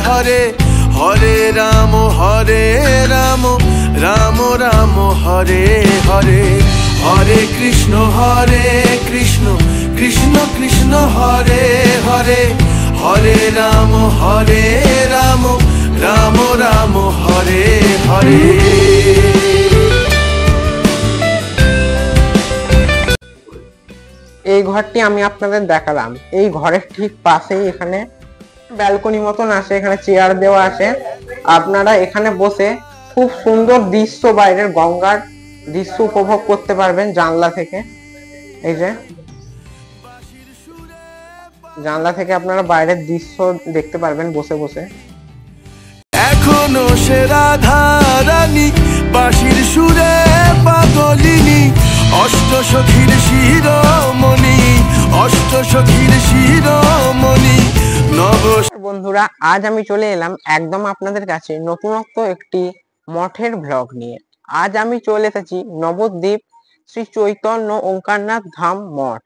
হরে হরে রাম রাম রাম হরে হরে হরে কৃষ্ণ কৃষ্ণ কৃষ্ণ হরে হরে হরে রাম রাম রাম হরে হরে। এই ঘরটি আমি আপনাদের দেখালাম। এই ঘরের ঠিক পাশেই এখানে ব্যালকনি মতন আছে, এখানে চেয়ার দেওয়া আছে। আপনারা এখানে বসে খুব সুন্দর দৃশ্য, বাইরের গঙ্গার দৃশ্য উপভোগ করতে পারবেন জানলা থেকে। এই যে জানলা থেকে আপনারা বাইরের দৃশ্য দেখতে পারবেন বসে বসে। এখনো সে রাধা রানী বাঁশির সুরে পাগলিনী, অষ্টসখীর শিরোমণি, অষ্টসখীর শিরোমণি নব। বন্ধুরা, আজ আমি চলে এলাম একদম আপনাদের কাছে নতুনত্ব একটি মঠের ব্লগ নিয়ে। আজ আমি চলে এসেছি নবদ্বীপ শ্রী চৈতন্য ওঙ্কারনাথ ধাম মঠ।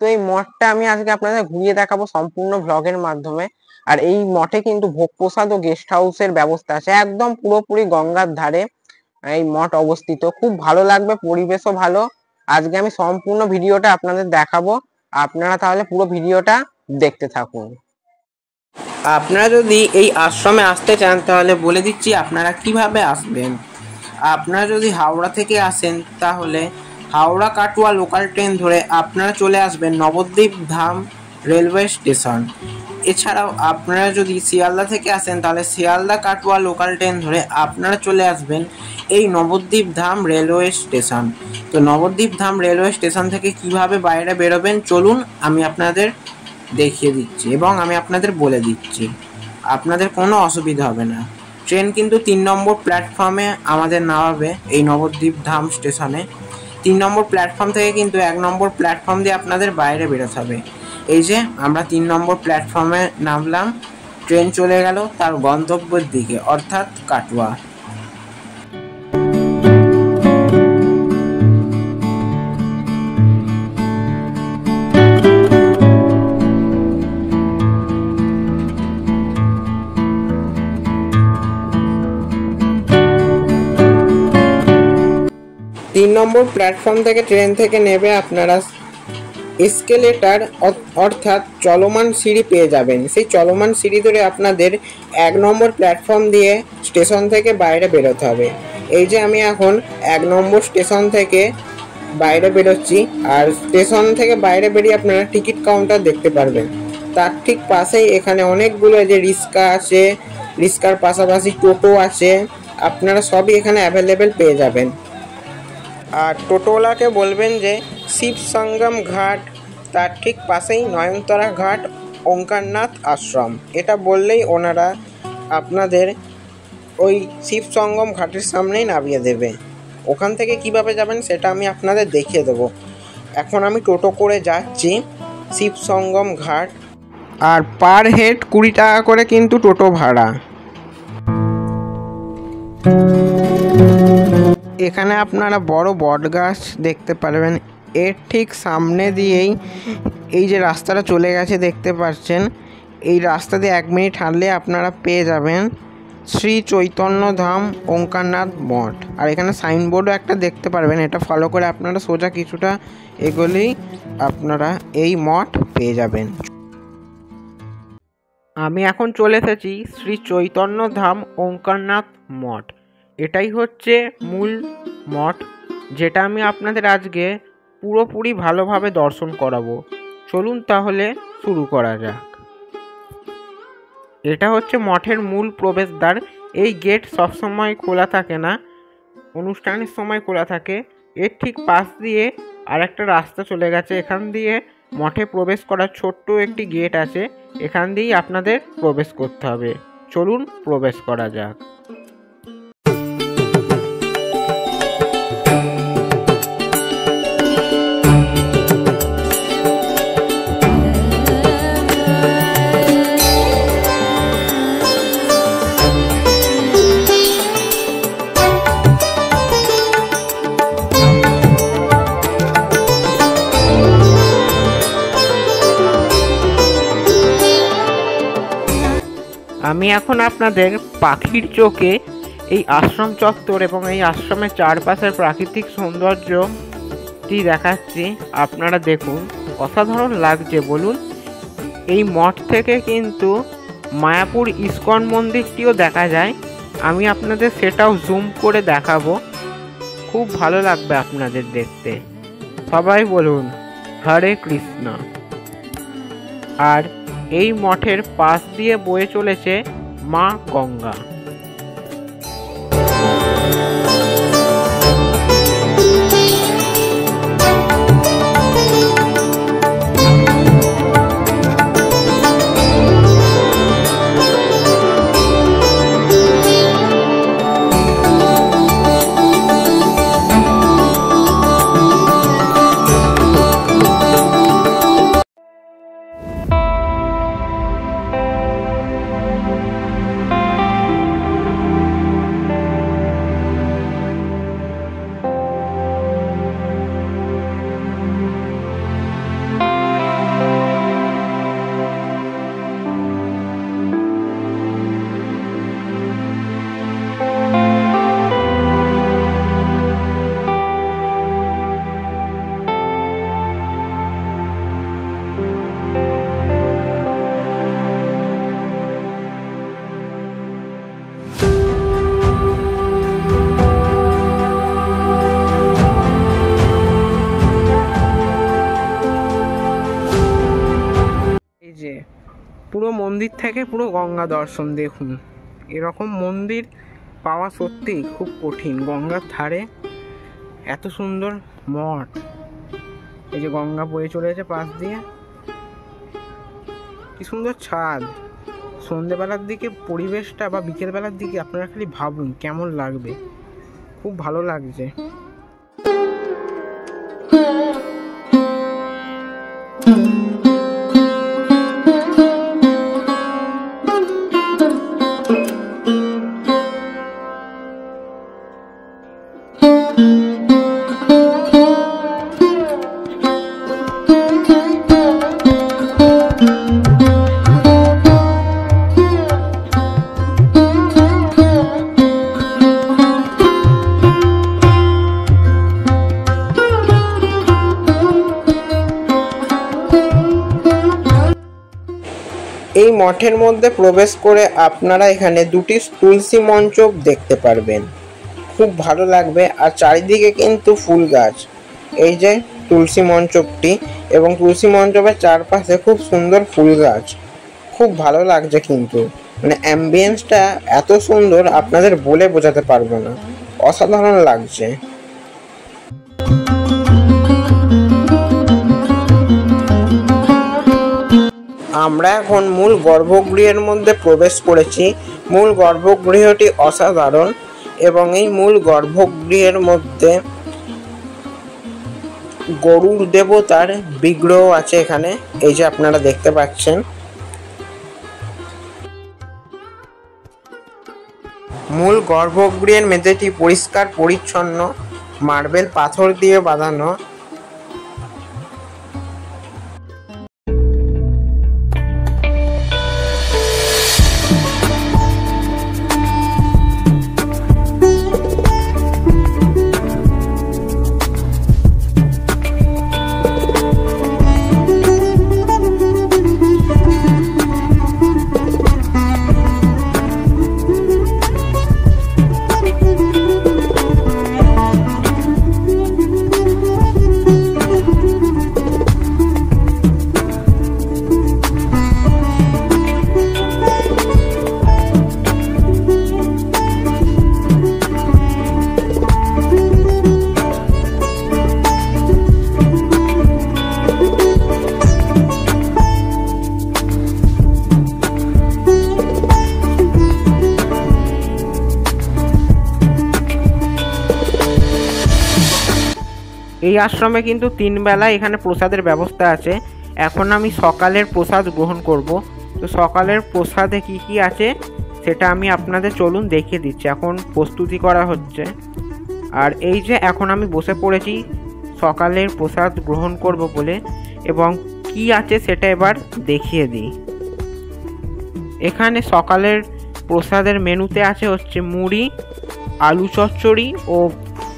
তো এই মঠটা আমি আজকে আপনাদের ঘুরিয়ে দেখাবো সম্পূর্ণ ব্লগের মাধ্যমে। আর এই মঠে কিন্তু ভোগ প্রসাদ ও গেস্ট হাউসের ব্যবস্থা আছে, একদম পুরোপুরি গঙ্গার ধারে এই মঠ অবস্থিত। খুব ভালো লাগবে, পরিবেশও ভালো। আজকে আমি সম্পূর্ণ ভিডিওটা আপনাদের দেখাবো, আপনারা তাহলে পুরো ভিডিওটা দেখতে থাকুন। আপনারা যদি এই আশ্রমে আসতে চান তাহলে বলে দিচ্ছি আপনারা কিভাবে আসবেন। আপনারা যদি হাওড়া থেকে আসেন তাহলে হাওড়া কাটুয়া লোকাল ট্রেন ধরে আপনারা চলে আসবেন নবদ্বীপ ধাম রেলওয়ে স্টেশন। এছাড়াও আপনারা যদি শিয়ালদা থেকে আসেন তাহলে শিয়ালদা কাটুয়া লোকাল ট্রেন ধরে আপনারা চলে আসবেন এই নবদ্বীপ ধাম রেলওয়ে স্টেশন। তো নবদ্বীপ ধাম রেলওয়ে স্টেশন থেকে কিভাবে বাইরে বেরোবেন চলুন আমি আপনাদের দেখিয়ে দিচ্ছি এবং আমি আপনাদের বলে দিচ্ছি, আপনাদের কোনো অসুবিধা হবে না। ট্রেন কিন্তু 3 নম্বর প্ল্যাটফর্মে আমাদের নামাবে এই নবদ্বীপ ধাম স্টেশনে। 3 নম্বর প্ল্যাটফর্ম থেকে কিন্তু 1 নম্বর প্ল্যাটফর্ম দিয়ে আপনাদের বাইরে বেরোতে হবে। এই যে আমরা 3 নম্বর প্ল্যাটফর্মে নামলাম, ট্রেন চলে গেল তার গন্তব্যের দিকে অর্থাৎ কাটুয়া। 3 নম্বর প্ল্যাটফর্ম থেকে ট্রেন থেকে নেমে আপনারা এসকেলেটার অর্থাৎ চলমান সিঁড়ি পেয়ে যাবেন। সেই চলমান সিঁড়ি ধরে আপনাদের 1 নম্বর প্ল্যাটফর্ম দিয়ে স্টেশন থেকে বাইরে বেরোতে হবে। এই যে আমি এখন 1 নম্বর স্টেশন থেকে বাইরে বেরোচ্ছি। আর স্টেশন থেকে বাইরে বেরিয়ে আপনারা টিকিট কাউন্টার দেখতে পারবেন। তার ঠিক পাশেই এখানে অনেকগুলো যে রিক্সা আছে, রিক্সার পাশাপাশি টোটো আছে, আপনারা সবই এখানে অ্যাভেলেবেল পেয়ে যাবেন। আর টোটোওয়ালাকে বলবেন যে শিব সঙ্গম ঘাট, তার ঠিক পাশেই নয়নতারা ঘাট ওঙ্কারনাথ আশ্রম, এটা বললেই ওনারা আপনাদের ওই শিব সঙ্গম ঘাটের সামনেই নামিয়ে দেবে। ওখান থেকে কিভাবে যাবেন সেটা আমি আপনাদের দেখিয়ে দেবো। এখন আমি টোটো করে যাচ্ছি শিব সঙ্গম ঘাট। আর পার হেড 20 টাকা করে কিন্তু টোটো ভাড়া। এখানে আপনারা বড় বট গাছ দেখতে পারবেন। এর ঠিক সামনে দিয়েই এই যে রাস্তাটা চলে গেছে দেখতে পাচ্ছেন, এই রাস্তা দিয়ে 1 মিনিট হাঁটলে আপনারা পেয়ে যাবেন শ্রী চৈতন্য ধাম ওঙ্কারনাথ মঠ। আর এখানে সাইনবোর্ডও একটা দেখতে পারবেন, এটা ফলো করে আপনারা সোজা কিছুটা এগোলেই আপনারা এই মঠ পেয়ে যাবেন। আমি এখন চলে এসেছি শ্রী চৈতন্য ধাম ওঙ্কারনাথ মঠ। এটাই হচ্ছে মূল মঠ, যেটা আমি আপনাদের আজকে পুরোপুরি ভালোভাবে দর্শন করাবো। চলুন তাহলে শুরু করা যাক। এটা হচ্ছে মঠের মূল প্রবেশদ্বার। এই গেট সবসময় খোলা থাকে না, অনুষ্ঠানের সময় খোলা থাকে। এর ঠিক পাশ দিয়ে আর একটা রাস্তা চলে গেছে, এখান দিয়ে মঠে প্রবেশ করার ছোট্ট একটি গেট আছে, এখান দিয়েই আপনাদের প্রবেশ করতে হবে। চলুন প্রবেশ করা যাক। আমি এখন আপনাদের পাখির চোখে এই আশ্রম চত্বর এবং এই আশ্রমের চারপাশের প্রাকৃতিক সৌন্দর্যটি দেখাচ্ছি। আপনারা দেখুন, অসাধারণ লাগছে বলুন। এই মঠ থেকে কিন্তু মায়াপুর ইস্কন মন্দিরটিও দেখা যায়। আমি আপনাদের সেটাও জুম করে দেখাবো, খুব ভালো লাগবে আপনাদের দেখতে। সবাই বলুন হরে কৃষ্ণ। আর এই মঠের পাশ দিয়ে বয়ে চলেছে মা গঙ্গা। পুরো মন্দির থেকে পুরো গঙ্গা দর্শন দেখুন। এরকম মন্দির পাওয়া সত্যিই খুব কঠিন। গঙ্গার ধারে এত সুন্দর মঠ, এই যে গঙ্গা বয়ে চলেছে পাশ দিয়ে, কি সুন্দর ছাদ। সন্ধেবেলার দিকে পরিবেশটা বা বিকেলবেলার দিকে আপনারা খালি ভাবুন কেমন লাগবে, খুব ভালো লাগছে। এই মঠের মধ্যে প্রবেশ করে আপনারা এখানে দুটি তুলসী মঞ্চ দেখতে পারবেন, খুব ভালো লাগবে। আর চারিদিকে কিন্তু ফুল গাছ, এই যে তুলসী মঞ্চটি এবং তুলসী মঞ্চের চারপাশে খুব সুন্দর ফুল গাছ, খুব ভালো লাগছে। কিন্তু মানে অ্যাম্বিয়েন্সটা এত সুন্দর আপনাদের বলে বোঝাতে পারবো না, অসাধারণ লাগছে। আমরা এখন মূল গর্ভগৃহের মধ্যে প্রবেশ করেছি। মূল গর্ভগৃহটি অসাধারণ এবং এই মূল গর্ভগৃহের মধ্যে গরুর দেবতার বিগ্রহ আছে এখানে, এই যে আপনারা দেখতে পাচ্ছেন। মূল গর্ভগৃহের মেঝেটি পরিষ্কার পরিচ্ছন্ন, মার্বেল পাথর দিয়ে বাঁধানো। এই আশ্রমে কিন্তু 3 বেলা এখানে প্রসাদের ব্যবস্থা আছে। এখন আমি সকালের প্রসাদ গ্রহণ করব। তো সকালের প্রসাদে কি কি আছে সেটা আমি আপনাদের চলুন দেখিয়ে দিচ্ছি। এখন প্রস্তুতি করা হচ্ছে। আর এই যে এখন আমি বসে পড়েছি সকালের প্রসাদ গ্রহণ করব বলে, এবং কি আছে সেটা এবার দেখিয়ে দিই। এখানে সকালের প্রসাদের মেনুতে আছে হচ্ছে মুড়ি, আলু চচ্চড়ি ও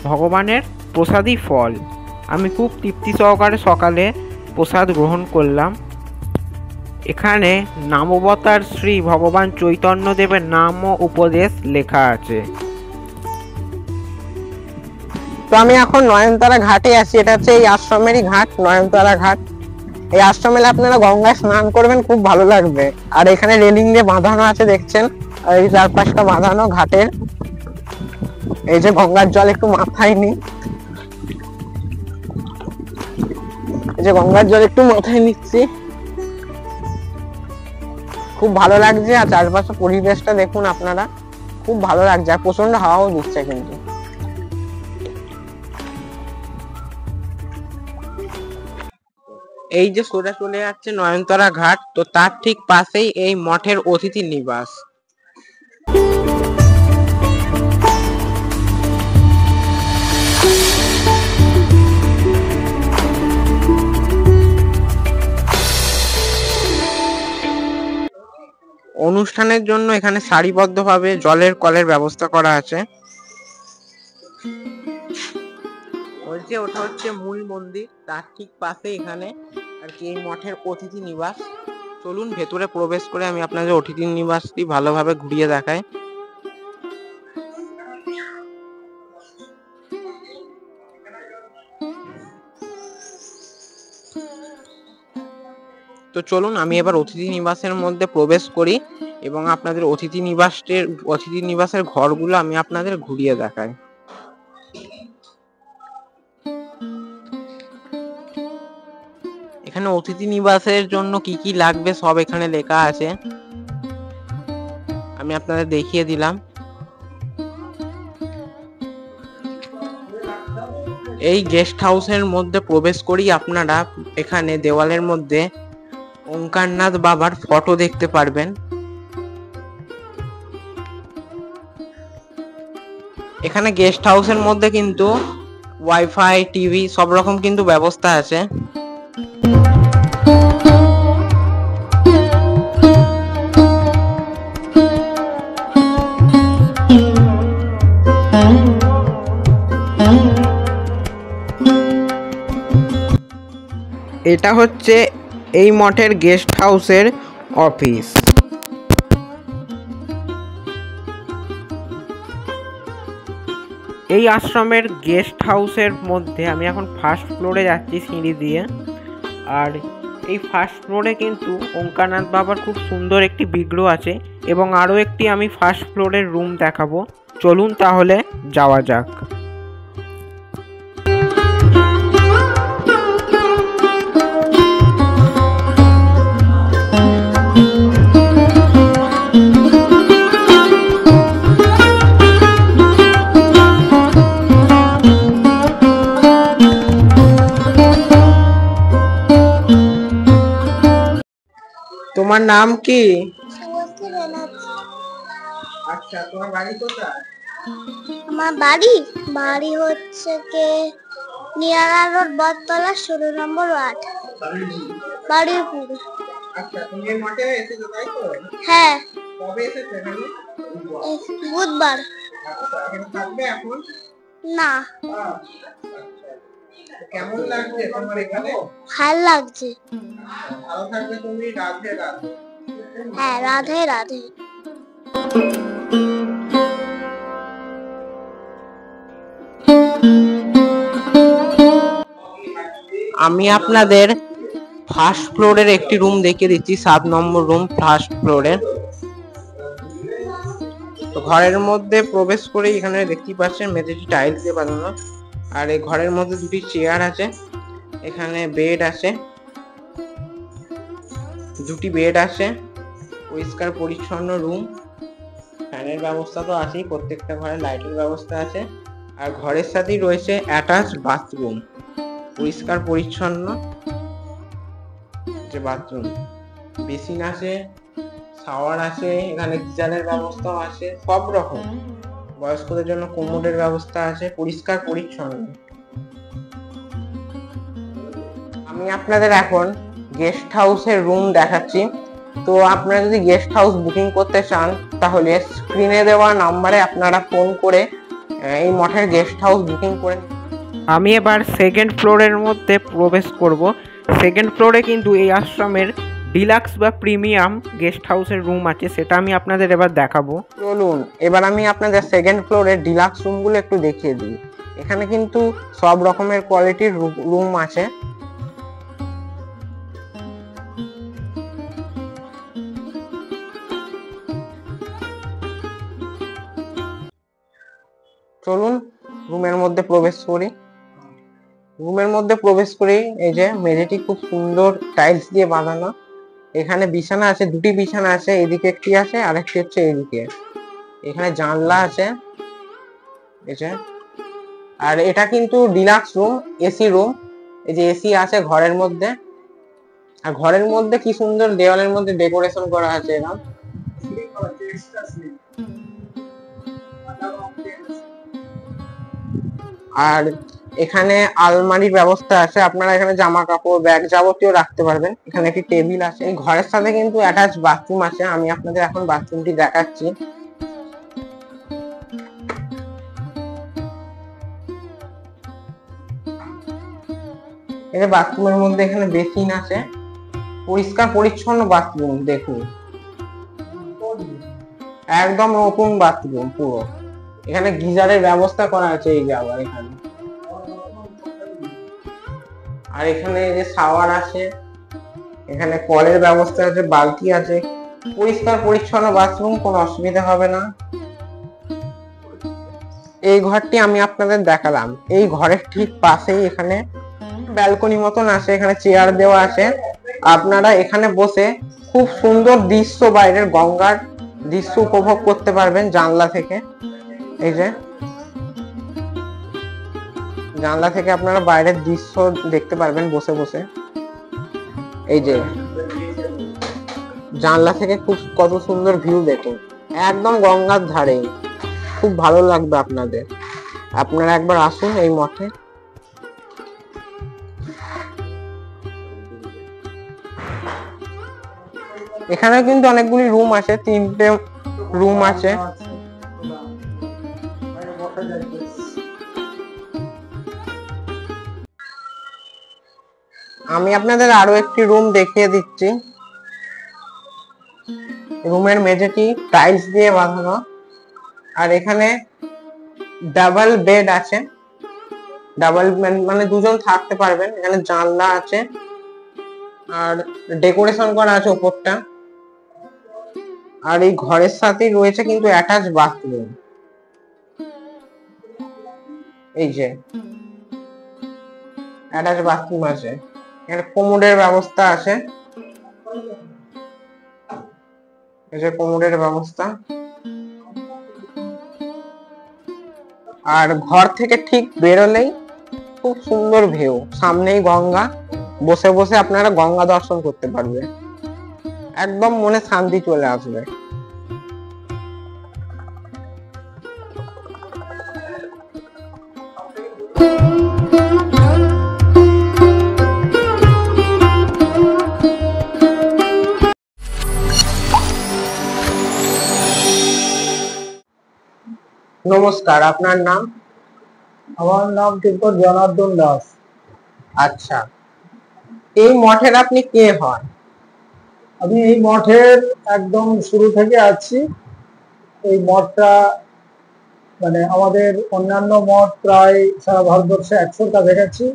ভগবানের প্রসাদী ফল। আমি খুব তৃপ্তি সহকারে সকালে প্রসাদ গ্রহণ করলাম। এখানে নামাবতার শ্রী ভগবান চৈতন্যদেবের নাম ও উপদেশ লেখা আছে। তো আমি এখন নয়নতারা ঘাটে আছি। এটা হচ্ছে এই আশ্রমেরই ঘাট, নয়নতারা ঘাট। এই আশ্রমে আপনারা গঙ্গায় স্নান করবেন, খুব ভালো লাগবে। আর এখানে রেলিং দিয়ে বাঁধানো আছে দেখছেন, আর এই চারপাশটা বাঁধানো ঘাটের। এই যে গঙ্গার জল একটু মাথায় নি, এই যে গঙ্গার জল একটু মাথায় নিচ্ছি, খুব ভালো লাগছে। আর চারপাশে পরিবেশটা দেখুন আপনারা, খুব ভালো লাগছে। আর প্রচন্ড হাওয়াও দিচ্ছে কিন্তু। এই যে সোজা চলে যাচ্ছে নয়নতারা ঘাট, তো তার ঠিক পাশেই এই মঠের অতিথি নিবাস। অনুষ্ঠানের জন্য এখানে সারিবদ্ধভাবে জলের কলের ব্যবস্থা করা আছে। বলছে ওটা হচ্ছে মূল মন্দির, তার ঠিক পাশে এখানে আর কি এই মঠের অতিথি নিবাস। চলুন ভেতরে প্রবেশ করে আমি আপনাদের অতিথি নিবাসটি ভালোভাবে ঘুরিয়ে দেখাই। তো চলুন আমি এবার অতিথি নিবাসের মধ্যে প্রবেশ করি এবং আপনাদের অতিথি নিবাসের ঘরগুলো আমি আপনাদের ঘুরিয়ে দেখাই। এখানে অতিথি নিবাসের জন্য কি কি লাগবে সব এখানে লেখা আছে, আমি আপনাদের দেখিয়ে দিলাম। এই গেস্ট হাউসের মধ্যে প্রবেশ করি আপনারা এখানে দেওয়ালের মধ্যে ওঙ্কারনাথ বাবার ফটো দেখতে পারবেন। এখানে গেস্ট হাউসের মধ্যে কিন্তু ওয়াইফাই, টিভি সব রকম কিন্তু ব্যবস্থা আছে। এটা হচ্ছে এই মঠের গেস্ট হাউসের অফিস। এই আশ্রমের গেস্ট হাউসের মধ্যে আমি এখন ফার্স্ট ফ্লোরে যাচ্ছি সিঁড়ি দিয়ে। আর এই ফার্স্ট ফ্লোরে কিন্তু ওঙ্কারনাথ বাবার খুব সুন্দর একটি বিগ্রহ আছে এবং আরও একটি আমি ফার্স্ট ফ্লোরের রুম দেখাবো। চলুন তাহলে যাওয়া যাক। তোমার নাম কি? আচ্ছা, তোমার বাড়ি কোথায়? আমার বাড়ি হচ্ছে কে নিয়ারা রোড, বটতলা, 16 নম্বর ওয়ার্ড, বাড়িরপুর। আচ্ছা, তুমি এই মঠে এসেছো তাই তো? হ্যাঁ। কবে এসেছো এখানে? বুধবার। আচ্ছা, এখানে থাকবে এখন? না। কেমন লাগছে তোমার এখানে? ভালো লাগছে। ভালো থাকবে তুমি। রাধে রাধে। হ্যাঁ, রাধে রাধে। আমি আপনাদের ফার্স্ট ফ্লোরের একটি রুম দেখিয়ে দিচ্ছি, 7 নম্বর রুম ফার্স্ট ফ্লোরের। তো ঘরের মধ্যে প্রবেশ করে এখানে দেখতে পাচ্ছেন মেঝেটি টাইলস দিয়ে বানানো। আর এই ঘরের মধ্যে দুটি চেয়ার আছে, এখানে বেড আছে, দুটি বেড আছে, পরিষ্কার পরিচ্ছন্ন রুম। ফ্যানের ব্যবস্থা তো আছেই, প্রত্যেকটা ঘরে লাইটের ব্যবস্থা আছে। আর ঘরের সাথেই রয়েছে অ্যাটাচ বাথরুম, পরিষ্কার পরিচ্ছন্ন যে বাথরুম। বেসিন আছে, শাওয়ার আছে, এখানে গিজারের ব্যবস্থাও আছে, সব রকম। বয়স্কদের জন্য কোমোডের ব্যবস্থা আছে, পরিষ্কার পরিচ্ছন্ন। আমি আপনাদের এখন গেস্ট হাউসের রুম দেখাচ্ছি। তো আপনারা যদি গেস্ট হাউস বুকিং করতে চান তাহলে স্ক্রিনে দেওয়া নাম্বারে আপনারা ফোন করে এই মঠের গেস্ট হাউস বুকিং করে। আমি এবার সেকেন্ড ফ্লোরের মধ্যে প্রবেশ করব। সেকেন্ড ফ্লোরে কিন্তু এই আশ্রমের ডিলাক্স বা প্রিমিয়াম গেস্ট হাউসের রুম আছে, সেটা আমি আপনাদের এবার দেখাবো। চলুন এবার আমি আপনাদের সেকেন্ড ফ্লোরের ডিলাক্স রুমগুলো একটু দেখিয়ে দিই। এখানে কিন্তু সব রকমের কোয়ালিটির রুম আছে। চলুন রুমের মধ্যে প্রবেশ করি। রুমের মধ্যে প্রবেশ করি, এই যে মেঝেটি খুব সুন্দর টাইলস দিয়ে বাঁধানো। এখানে বিছানা আছে, দুটি বিছানা আছে, এদিকে একটি আছে আর একটি হচ্ছে এদিকে। এখানে জানলা আছে, এই যে। আর এটা কিন্তু ডিলাক্স রুম, এসি রুম। এই যে এসি আছে ঘরের মধ্যে, আর ঘরের মধ্যে কি সুন্দর দেওয়ালের মধ্যে ডেকোরেশন করা আছে এরকম। আর এখানে আলমারির ব্যবস্থা আছে, আপনারা এখানে জামা কাপড় ব্যাগ যাবতীয় রাখতে পারবেন। এখানে একটি টেবিল আছে। এই ঘরের সাথে কিন্তু অ্যাটাচ বাথরুম আছে, আমি আপনাদের এখন বাথরুমটি দেখাচ্ছি। এই যে বাথরুমের মধ্যে এখানে বেসিন আছে, পরিষ্কার পরিচ্ছন্ন বাথরুম। দেখুন একদম নতুন বাথরুম পুরো। এখানে গিজারের ব্যবস্থা করা আছে, এই যে আবার এখানে। আর এখানে যে শাওয়ার আছে, এখানে কলের ব্যবস্থা আছে, বালতি আছে। পরিষ্কার পরিচ্ছন্ন বাথরুম, কোনো অসুবিধা হবে না। এই ঘরটি আমি আপনাদের দেখালাম। এই ঘরের ঠিক পাশেই এখানে ব্যালকনি মতন আছে, এখানে চেয়ার দেওয়া আছে। আপনারা এখানে বসে খুব সুন্দর দৃশ্য, বাইরের গঙ্গার দৃশ্য উপভোগ করতে পারবেন জানলা থেকে। এই যে জানলা থেকে আপনারা বাইরের দৃশ্য দেখতে পারবেন বসে বসে। এই যে জানলা থেকে কত সুন্দর ভিউ দেখুন, একদম গঙ্গার ধারে। খুব ভালো লাগবে আপনাদের, আপনারা একবার আসুন এই মঠে। এখানে কিন্তু অনেকগুলি রুম আছে, 3টে রুম আছে। আমি আপনাদের আরো একটি রুম দেখিয়ে দিচ্ছি। রুমের মেঝেটি টাইলস দিয়ে বাঁধানো, আর এখানে ডাবল বেড আছে। ডাবল মানে দুজন থাকতে পারবেন। এখানে জানলা আছে আর ডেকোরেশন করা আছে উপরটা। আর এই ঘরের সাথেই রয়েছে কিন্তু অ্যাটাচ বাথরুম। এই যে অ্যাটাচ বাথরুম আছে, এখানে কোমোডের ব্যবস্থা আছে। এই যে কোমোডের ব্যবস্থা। আর ঘর থেকে ঠিক বেরোলেই খুব সুন্দর ভিউ, সামনেই গঙ্গা। বসে বসে আপনারা গঙ্গা দর্শন করতে পারবে, একদম মনে শান্তি চলে আসবে। নমস্কার, আপনার নাম? আমার নাম কিঙ্কর জনার্দন দাস। আচ্ছা, এই মঠের আপনি কে হন? আমি এই মঠের একদম শুরু থেকে আছি। এই মঠটা মানে আমাদের অন্যান্য মঠ প্রায় সারা ভারতবর্ষে 100-র কাছাকাছি।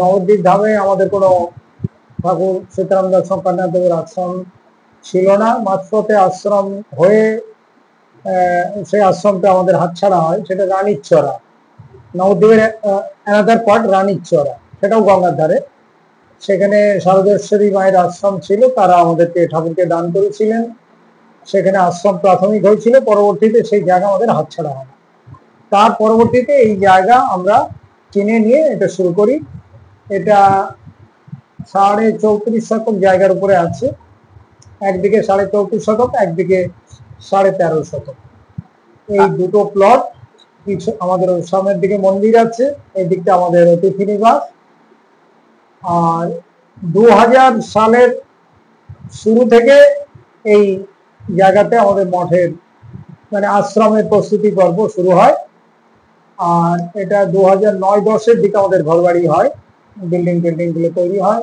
নবদ্বীপ ধামে আমাদের কোনো ঠাকুর সীতারাম দাস শঙ্করনাথ দেবের আশ্রম ছিল না। মাঝপথে আশ্রম হয়ে সেই আশ্রমটা আমাদের হাতছাড়া হয়, সেটা রানীর চড়া। নবদ্বীপের অ্যানাদার পার্ট রানীর চড়া, সেটাও গঙ্গার ধারে। সেখানে শারদেশ্বরী মায়ের আশ্রম ছিল, তারা আমাদেরকে ঠাকুরকে দান করেছিলেন। সেখানে আশ্রম প্রাথমিক হয়েছিল, পরবর্তীতে সেই জায়গা আমাদের হাতছাড়া হয়। তার পরবর্তীতে এই জায়গা আমরা কিনে নিয়ে এটা শুরু করি। এটা 34.5 শতক জায়গার উপরে আছে। একদিকে 34.5 শতক, একদিকে 13.5 শতক। এই দুটো প্লট। কিছু আমাদের সামনের দিকে মন্দির আছে, এই দিকটা আমাদের অতিথি নিবাস। আর 2000 সালের শুরু থেকে এই জায়গাতে আমাদের মঠের মানে আশ্রমের প্রস্তুতি পর্ব শুরু হয়। আর এটা 2009-10-এর দিকে আমাদের ঘরবাড়ি হয়, বিল্ডিং গুলো তৈরি হয়।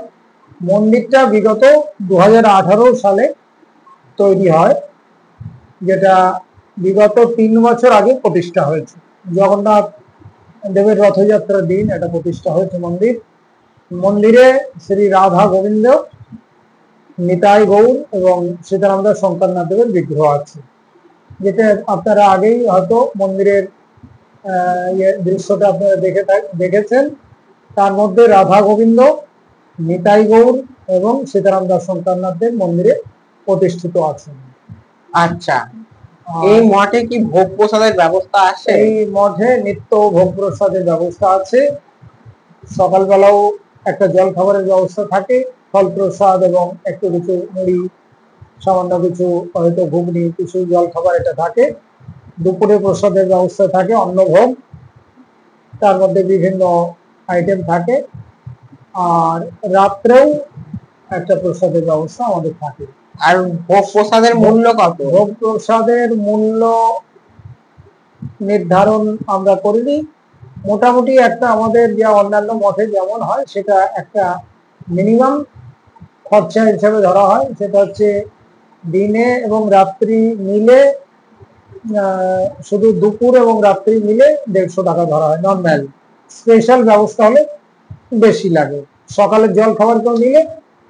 মন্দিরটা বিগত 2018 সালে তৈরি হয়, যেটা বিগত 3 বছর আগে প্রতিষ্ঠা হয়েছে। জগন্নাথ দেবের রথযাত্রার দিন এটা প্রতিষ্ঠা হয়েছে মন্দির। মন্দিরে শ্রী রাধা গোবিন্দ, নিতাই গৌর এবং সীতারাম দাস শঙ্করনাথ দেবের বিগ্রহ আছে, যেটা আপনারা আগেই হয়তো মন্দিরের দৃশ্যটা আপনারা দেখেছেন। তার মধ্যে রাধা গোবিন্দ, নিতাই গৌর এবং সীতারাম দাস শঙ্করনাথ দেব মন্দিরে প্রতিষ্ঠিত আছেন। আচ্ছা, এই মঠে কি ভোগ প্রসাদের ব্যবস্থা আছে? এই মঠে নিত্য ভোগ প্রসাদের ব্যবস্থা আছে। সকালবেলাও একটা জল খাবারের ব্যবস্থা থাকে, ফল প্রসাদ এবং একটু কিছু মুড়ি, সামান্য কিছু হয়তো ঘুগনি, কিছু জল খাবার এটা থাকে। দুপুরে প্রসাদের ব্যবস্থা থাকে, অন্নভোগ, তার মধ্যে বিভিন্ন আইটেম থাকে। আর রাত্রেও একটা প্রসাদের ব্যবস্থা আমাদের থাকে। আর ভোগ প্রসাদের মূল্য কত? ভোগ প্রসাদের মূল্য নির্ধারণ আমরা করিনি। মোটামুটি একটা আমাদের যা অন্যান্য মঠে যেমন হয় সেটা একটা মিনিমাম খরচা হিসেবে ধরা হয়। সেটা হচ্ছে দিনে এবং রাত্রি মিলে, শুধু দুপুর এবং রাত্রি মিলে 150 টাকা ধরা হয় নর্মাল। স্পেশাল ব্যবস্থা হলে বেশি লাগে, সকালের জল খাবার কেউ নিলে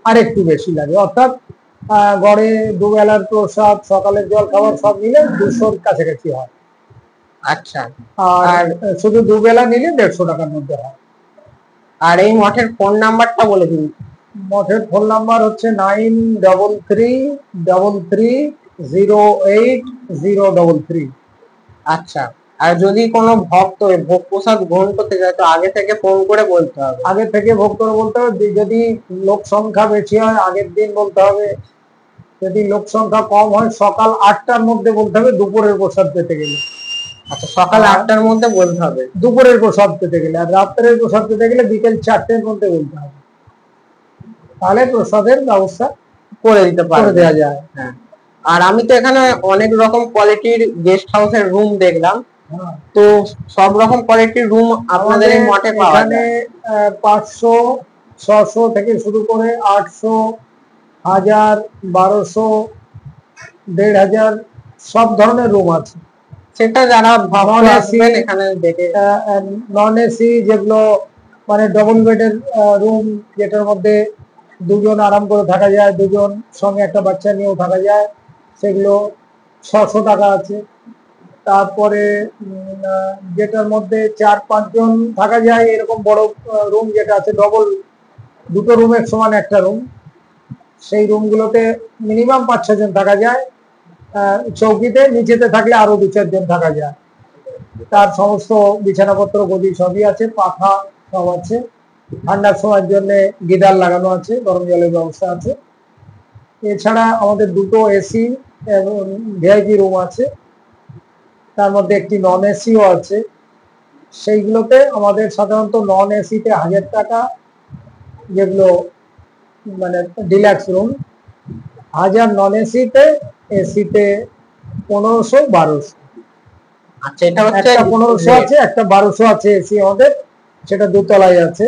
আর একটু বেশি লাগে। অর্থাৎ গড়ে দুবেলার প্রসাদ, সকালের জল খাবার সব মিলে 200-র কাছাকাছি হয়। আচ্ছা, আর শুধু দুবেলা নিলে 150 টাকার মধ্যে হয়। আর এই মঠের ফোন নাম্বারটা বলে দিন। মঠের ফোন নাম্বার হচ্ছে 9333080033। আচ্ছা, আর যদি কোনো ভক্ত ভোগ প্রসাদ গ্রহণ করতে চায় তো আগে থেকে ফোন করে বলতে হবে? আগে থেকে ভোগ করে বলতে হবে। যদি লোক সংখ্যা বেশি হয় আগের দিন বলতে হবে। যদি লোক সংখ্যা কম হয় সকাল 8টার মধ্যে বলতে হবে দুপুরের প্রসাদ পেতে গেলে। আচ্ছা, সকাল 8টার মধ্যে বলতে হবে দুপুরের প্রসাদ পেতে গেলে। আর রাত্রের প্রসাদ পেতে গেলে বিকেল 4টের মধ্যে বলতে হবে, তাহলে প্রসাদের ব্যবস্থা করে দিতে করে দেওয়া যায়। হ্যাঁ, আর আমি তো এখানে অনেক রকম কোয়ালিটির গেস্ট হাউসের রুম দেখলাম, তো সব রকম কোয়ালিটির রুম আপনাদের এই মঠে পাওয়া যায়? 500, 600 থেকে শুরু করে 800, 1000, 1200, 1500 সব ধরনের রুম আছে। সেটা যারা ভ্রমণ আসবেন এখানে দেখে। নন এসি যেগুলো মানে ডবল বেডের রুম, যেটার মধ্যে দুজন আরাম করে থাকা যায়, দুজন সঙ্গে একটা বাচ্চা নিয়েও থাকা যায়, সেগুলো 600 টাকা আছে। তারপরে যেটার মধ্যে 4-5 জন থাকা যায় এরকম বড় রুম যেটা আছে, ডবল, দুটো রুমের সমান একটা রুম, সেই রুমগুলোতে মিনিমাম 5-6 জন থাকা যায়। চৌকিতে নিচেতে থাকলে আরো 2-4 জন থাকা যায়। তার সমস্ত বিছানাপত্র গদি সবই আছে, পাখা সব আছে। ঠান্ডার সময়ের জন্য গিজার লাগানো আছে, গরম জলের ব্যবস্থা আছে। এছাড়া আমাদের 2টো এসি এবং ভিআইপি রুম আছে, তার মধ্যে একটি নন এসিও আছে। সেইগুলোতে আমাদের সাধারণত নন এসিতে 1000 টাকা, যেগুলো মানে ডিলাক্স রুম 1000 নন এসিতে, এসিতে 1500-1200। আচ্ছা, এটা হচ্ছে একটা 1500 আছে, একটা 1200 আছে এসি আমাদের, সেটা দোতলায় আছে।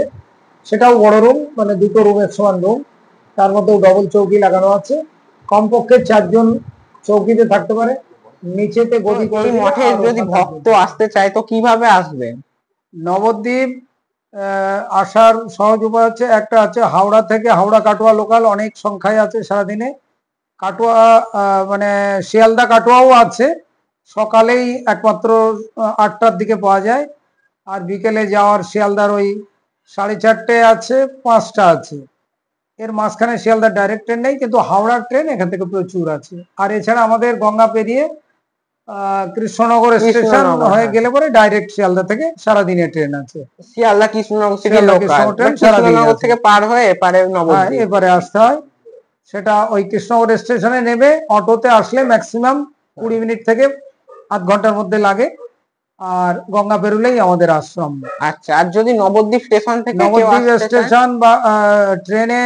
সেটাও বড় রুম, মানে দুটো রুমের সমান রুম, তার মধ্যেও ডবল চৌকি লাগানো আছে। কমপক্ষে 4 জন চৌকিতে থাকতে পারে। নিচেতে গদি করে। মঠে যদি ভক্ত আসতে চায় তো কিভাবে আসবেন? নবদ্বীপ আসার সহজ উপায় হচ্ছে, একটা আছে হাওড়া থেকে, হাওড়া কাটোয়া লোকাল অনেক সংখ্যায় আছে সারাদিনে। কাটোয়া মানে শিয়ালদা কাটোয়াও আছে, সকালেই একমাত্র 8টার দিকে পাওয়া যায়। আর বিকেলে যাওয়ার শিয়ালদার ওই 4:30 আছে, 5টা আছে। এর মাঝখানে শিয়ালদার ডাইরেক্ট ট্রেন নেই, কিন্তু হাওড়ার ট্রেন এখান থেকে প্রচুর আছে। আর এছাড়া আমাদের গঙ্গা পেরিয়ে কৃষ্ণনগর স্টেশন হয়ে গেলে পরে ডাইরেক্ট শিয়ালদা থেকে সারাদিনের ট্রেন আছে। শিয়ালদা কৃষ্ণনগর ট্রেন কৃষ্ণনগর থেকে পার হয়ে এপারে নবদ্বীপ, এবারে আসতে হয়। সেটা ওই কৃষ্ণনগর স্টেশনে নেমে অটোতে আসলে ম্যাক্সিমাম 20 মিনিট থেকে আধ ঘন্টার মধ্যে লাগে। আর গঙ্গা পেরুলেই আমাদের আশ্রম। আচ্ছা, আর যদি নবদ্বীপ স্টেশন থেকে নবদ্বীপ স্টেশন বা ট্রেনে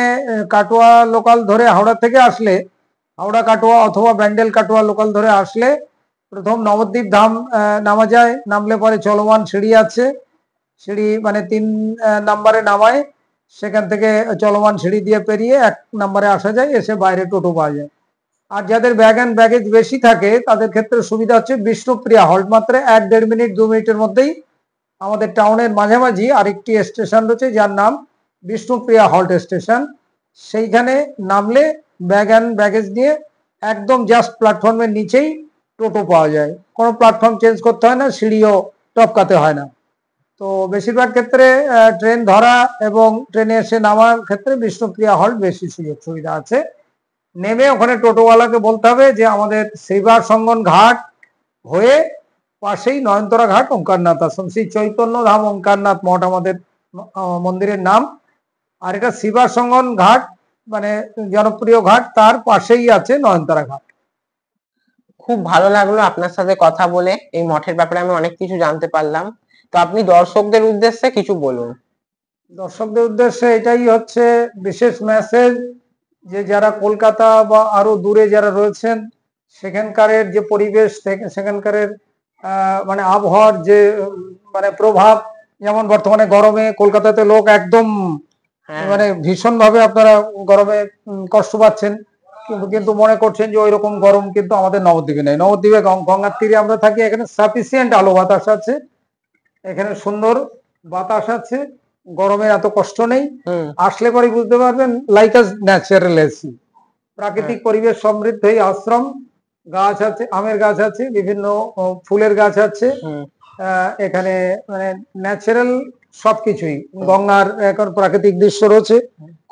কাটোয়া লোকাল ধরে হাওড়া থেকে আসলে হাওড়া কাটোয়া অথবা ব্যান্ডেল কাটোয়া লোকাল ধরে আসলে প্রথম নবদ্বীপ ধাম নামা যায়। নামলে পরে চলমান সিঁড়ি আছে, সিঁড়ি মানে 3 নম্বরে নামায়, সেখান থেকে চলমান সিঁড়ি দিয়ে পেরিয়ে 1 নম্বরে আসা যায়, এসে বাইরে টোটো পাওয়া যায়। আর যাদের ব্যাগ অ্যান্ড ব্যাগেজ বেশি থাকে তাদের ক্ষেত্রে সুবিধা হচ্ছে বিষ্ণুপ্রিয়া হল্ট, মাত্র 1-1.5 মিনিট 2 মিনিটের মধ্যেই আমাদের টাউনের মাঝামাঝি আরেকটি স্টেশন রয়েছে যার নাম বিষ্ণুপ্রিয়া হল্ট স্টেশন। সেইখানে নামলে ব্যাগ অ্যান্ড ব্যাগেজ নিয়ে একদম জাস্ট প্ল্যাটফর্মের নিচেই টোটো পাওয়া যায়, কোনো প্ল্যাটফর্ম চেঞ্জ করতে হয় না, সিঁড়িও টপকাতে হয় না। তো বেশিরভাগ ক্ষেত্রে ট্রেন ধরা এবং ট্রেনে এসে নামার ক্ষেত্রে বিষ্ণুপ্রিয়া হল্ট বেশি সুযোগ সুবিধা আছে। নেমে ওখানে টোটোওয়ালাকে বলতে হবে যে আমাদের শ্রীবার সঙ্গন ঘাট হয়ে পাশেই নয়নতরা ঘাট ওঙ্কারনাথ আশ্রম, শ্রী চৈতন্য ধাম ওঙ্কারনাথ মঠ আমাদের মন্দিরের নাম। আর এটা শ্রীবার সঙ্গন ঘাট মানে জনপ্রিয় ঘাট, তার পাশেই আছে নয়নতরা ঘাট। খুব ভালো লাগলো আপনার সাথে কথা বলে, এই মঠের ব্যাপারে আমি অনেক কিছু জানতে পারলাম। তো আপনি দর্শকদের উদ্দেশ্যে কিছু বলুন। দর্শকদের উদ্দেশ্যে এটাই হচ্ছে বিশেষ মেসেজ যে যারা কলকাতা বা আরো দূরে যারা রয়েছেন সেখানকার যে পরিবেশ, সেখানকার মানে আবহাওয়ার যে মানে প্রভাব, যেমন বর্তমানে গরমে কলকাতাতে লোক একদম মানে ভীষণ ভাবে আপনারা গরমে কষ্ট পাচ্ছেন, কিন্তু মনে করছেন যে ওই রকম গরম কিন্তু আমাদের নবদ্বীপে নেই। নবদ্বীপে গঙ্গার তীরে আমরা থাকি, এখানে সাফিসিয়েন্ট আলো বাতাস আছে, এখানে সুন্দর বাতাস আছে, গরমের এত কষ্ট নেই। আসলে পরে বুঝতে পারবেন লাইক আ ন্যাচারাল এসি, প্রাকৃতিক পরিবেশ সমৃদ্ধ এই আশ্রম। গাছ আছে, আমের গাছ আছে, বিভিন্ন ফুলের গাছ আছে, এখানে মানে ন্যাচারাল সবকিছুই। গঙ্গার এখন প্রাকৃতিক দৃশ্য রয়েছে,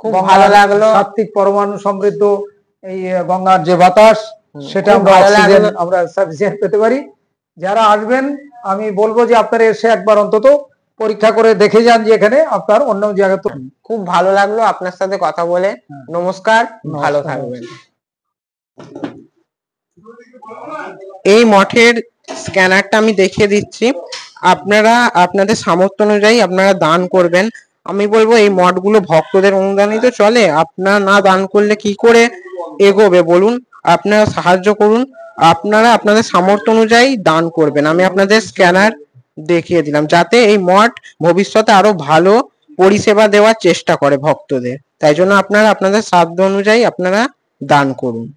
খুব ভালো লাগলো। সাত্বিক পরমাণু সমৃদ্ধ এই গঙ্গার যে বাতাস, সেটা আমরা সাফিসিয়েন্ট পেতে পারি। যারা আসবেন আমি বলবো যে আপনারা এসে একবার অন্তত পরীক্ষা করে দেখে যান যে এখানে আপনার অন্য জায়গা। তো খুব ভালো লাগলো আপনার সাথে কথা বলে। নমস্কার, ভালো থাকবেন। এই মঠের স্ক্যানারটা আমি দেখিয়ে দিচ্ছি, আপনারা আপনাদের সামর্থ্য অনুযায়ী আপনারা দান করবেন। আমি বলবো এই মঠগুলো ভক্তদের অনুদানই তো চলে, আপনারা না দান করলে কি করে এগোবে বলুন? আপনারা সাহায্য করুন, আপনারা আপনাদের সামর্থ্য অনুযায়ী দান করবেন। আমি আপনাদের স্ক্যানার দেখিয়ে দিলাম, যাতে এই মঠ ভবিষ্যতে আরো ভালো পরিষেবা দেওয়ার চেষ্টা করে ভক্তদের। তাই জন্য আপনারা আপনাদের সাধ্য অনুযায়ী আপনারা দান করুন।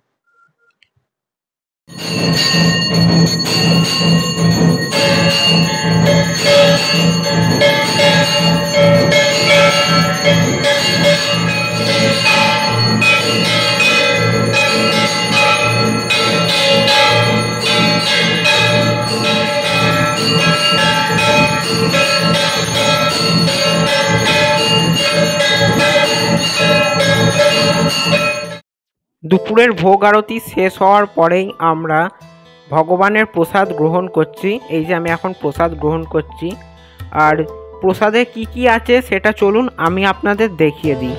দুপুরের ভোগ আরতি শেষ হওয়ার পরেই আমরা ভগবানের প্রসাদ গ্রহণ করছি। এই যে আমি এখন প্রসাদ গ্রহণ করছি, আর প্রসাদে কি কি আছে সেটা চলুন আমি আপনাদের দেখিয়ে দিই।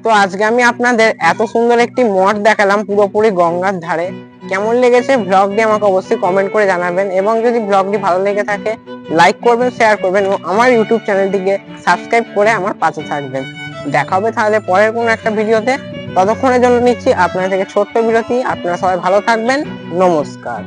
তো আজকে আমি আপনাদের এত সুন্দর একটি মঠ দেখালাম পুরোপুরি গঙ্গার ধারে। কেমন লেগেছে ব্লগটি আমাকে অবশ্যই কমেন্ট করে জানাবেন, এবং যদি ব্লগটি ভালো লেগে থাকে লাইক করবেন, শেয়ার করবেন, এবং আমার ইউটিউব চ্যানেলটিকে সাবস্ক্রাইব করে আমার পাশে থাকবেন। দেখা হবে তাহলে পরের কোনো একটা ভিডিওতে। ততক্ষণের জন্য নিচ্ছি আপনাদের থেকে ছোট্ট বিরতি। আপনারা সবাই ভালো থাকবেন। নমস্কার।